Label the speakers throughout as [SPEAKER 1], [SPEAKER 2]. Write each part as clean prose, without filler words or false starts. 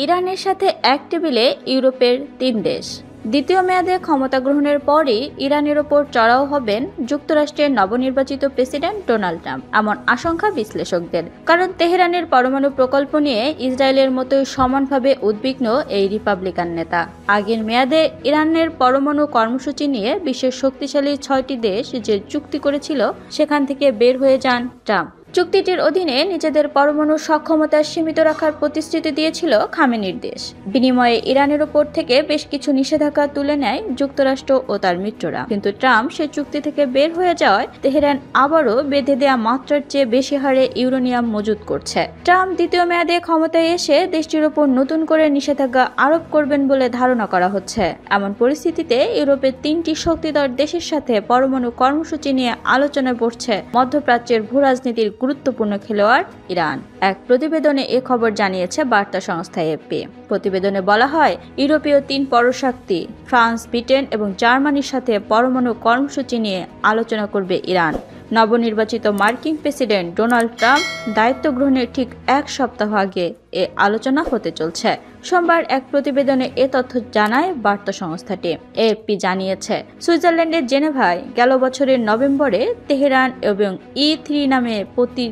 [SPEAKER 1] ইরানের সাথে এক টেবিলে ইউরোপের ৩ দেশ। দ্বিতীয় মেয়াদে ক্ষমতা গ্রহণের পরই ইরানের ওপর চড়াও হবেন যুক্তরাষ্ট্রের নবনির্বাচিত প্রেসিডেন্ট ডোনাল্ড ট্রাম্প, এমন আশঙ্কা বিশ্লেষকদের। কারণ তেহরানের পরমাণু প্রকল্প নিয়ে ইসরায়েলের মতোই সমানভাবে উদ্বিগ্ন এই রিপাবলিকান নেতা। আগের মেয়াদে ইরানের পরমাণু কর্মসূচি নিয়ে বিশ্বের শক্তিশালী ৬টি দেশ যে চুক্তি করেছিল, সেখান থেকে বের হয়ে যান ট্রাম্প। চুক্তিটির অধীনে নিজেদের পরমাণু সক্ষমতা সীমিত রাখার প্রতিশ্রুতি দিয়েছিল খামেনির দেশ। বিনিময়ে ইরানের ওপর থেকে বেশ কিছু নিষেধাজ্ঞা তুলে নেয় যুক্তরাষ্ট্র ও তার মিত্ররা। কিন্তু ট্রাম্প সেই চুক্তি থেকে বের হয়ে যাওয়ায় তেহরান আবারও বেঁধে দেয়া মাত্রার চেয়ে বেশি হারে ইউরেনিয়াম মজুত করছে। ট্রাম্প দ্বিতীয় মেয়াদে ক্ষমতায় এসে দেশটির ওপর নতুন করে নিষেধাজ্ঞা আরোপ করবেন বলে ধারণা করা হচ্ছে। এমন পরিস্থিতিতে ইউরোপের ৩টি শক্তিধর দেশের সাথে পরমাণু কর্মসূচি নিয়ে আলোচনায় বসছে মধ্যপ্রাচ্যের ভূরাজনীতির গুরুত্বপূর্ণ খেলোয়াড় ইরান। এক প্রতিবেদনে এ খবর জানিয়েছে বার্তা সংস্থা এএফপি। প্রতিবেদনে বলা হয়, ইউরোপীয় ৩ পরশক্তি ফ্রান্স, ব্রিটেন এবং জার্মানির সাথে পরমাণু কর্মসূচি নিয়ে আলোচনা করবে ইরান। নবনির্বাচিত মার্কিন প্রেসিডেন্ট ডোনাল্ড ট্রাম্প দায়িত্ব গ্রহণের ঠিক এক সপ্তাহ আগে এ আলোচনা হতে চলছে। সোমবার এক প্রতিবেদনে এ তথ্য জানায় বার্তা সংস্থাটি। এএফপি জানিয়েছে, সুইজারল্যান্ডের জেনেভায় গেল বছরের নভেম্বরে তেহরান এবং E3 নামে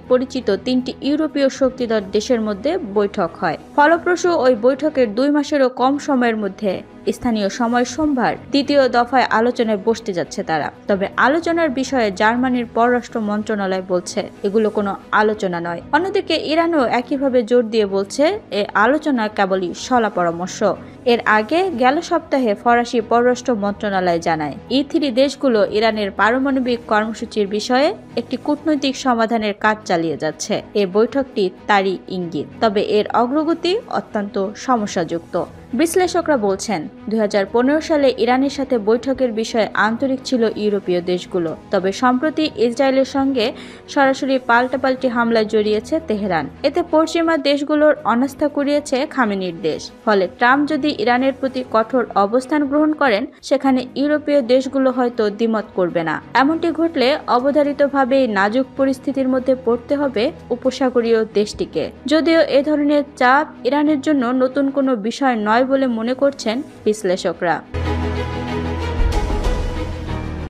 [SPEAKER 1] পরিচিত ৩টি ইউরোপীয় শক্তিধর দেশের মধ্যে বৈঠক হয়। ফলপ্রসূ ওই বৈঠকের ২ মাসেরও কম সময়ের মধ্যে স্থানীয় সময় সোমবার দ্বিতীয় দফায় আলোচনায় বসতে যাচ্ছে তারা। তবে আলোচনার বিষয়ে জার্মানির পররাষ্ট্র মন্ত্রণালয় বলছে এগুলো কোনো আলোচনা নয়। অন্যদিকে ইরানও একইভাবে জোর দিয়ে বলছে এই আলোচনা কেবলই শলা পরামর্শ। এর আগে গেল সপ্তাহে ফরাসি পররাষ্ট্র মন্ত্রণালয় জানায়, E3 দেশগুলো ইরানের পারমাণবিক কর্মসূচির বিষয়ে একটি কূটনৈতিক সমাধানের কাজ চালিয়ে যাচ্ছে। এই বৈঠকটি তারই ইঙ্গিত, তবে এর অগ্রগতি অত্যন্ত সমস্যাযুক্ত। বিশ্লেষকরা বলছেন, ২০১৫ সালে ইরানের সাথে বৈঠকের বিষয়ে আন্তরিক ছিল ইউরোপীয় দেশগুলো। তবে সম্প্রতি ইসরায়েলের সঙ্গে সরাসরি পাল্টাপাল্টি হামলায় জড়িয়েছে তেহরান। এতে পশ্চিমা দেশগুলোর অনাস্থা কুড়িয়েছে খামেনির দেশ। ফলে ট্রাম্প যদি ইরানের প্রতি কঠোর অবস্থান গ্রহণ করেন, সেখানে ইউরোপীয় দেশগুলো হয়তো দ্বিমত করবে না। এমনটি ঘটলে অবধারিতভাবেই নাজুক পরিস্থিতির মধ্যে পড়তে হবে উপসাগরীয় দেশটিকে। যদিও এ ধরনের চাপ ইরানের জন্য নতুন কোনো বিষয় নয় বলে মনে করছেন বিশ্লেষকরা।